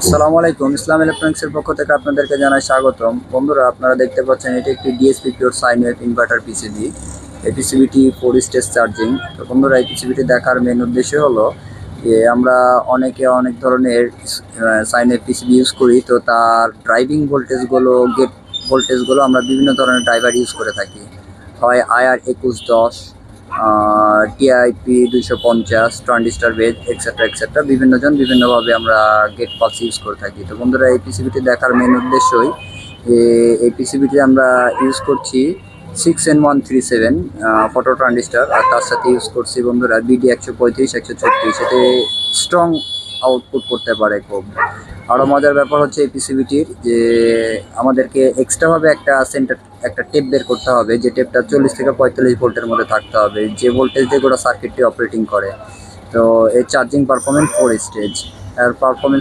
আসসালামু আলাইকুম। ইসলাম ইলেকট্রনিক্সের পক্ষ থেকে আপনাদেরকে জানাই স্বাগতম। বন্ধুরা, আপনারা দেখতে পাচ্ছেন এটি একটি DSP pure sine wave inverter PCB. এই পিসিবিটি 4 স্টেজ চার্জিং। তো বন্ধুরা, এই পিসিবিটি দেখার মেন উদ্দেশ্য হলো যে আমরা অনেকে অনেক ধরনের সাইন ওয়েভ পিসিবি ইউজ করি। তো তার ড্রাইভিং ভোল্টেজগুলো, গেট ভোল্টেজগুলো আমরা বিভিন্ন ধরনের ড্রাইভার ইউজ করে থাকি। হয় IR2110, TIP 250, transistor base, etcetera etcetera বিভিন্নজন বিভিন্নভাবে আমরা গেট পালস ইউজ করে থাকি। তো বন্ধুরা, এই পিসিবিটি দেখার মেন উদ্দেশ্যই যে এই পিসিবিটি আমরা ইউজ করছি 6N137 ফটো ট্রানজিস্টার, আর তার সাথে ইউজ করছি বন্ধুরা BD 135-136। এতে স্ট্রং আউটপুট করতে পারে খুব। আরও মজার ব্যাপার হচ্ছে এই পিসিবিটির যে আমাদেরকে এক্সট্রাভাবে একটা টেপ বের করতে হবে, যে টেপটা 40 থেকে 45 ভোল্টের মধ্যে থাকতে হবে, যে ভোল্টেজ দিয়ে গোটা সার্কিটটি অপারেটিং করে। তো এর চার্জিং পারফরমেন্স 4 স্টেজ। এর পারফরমেন্স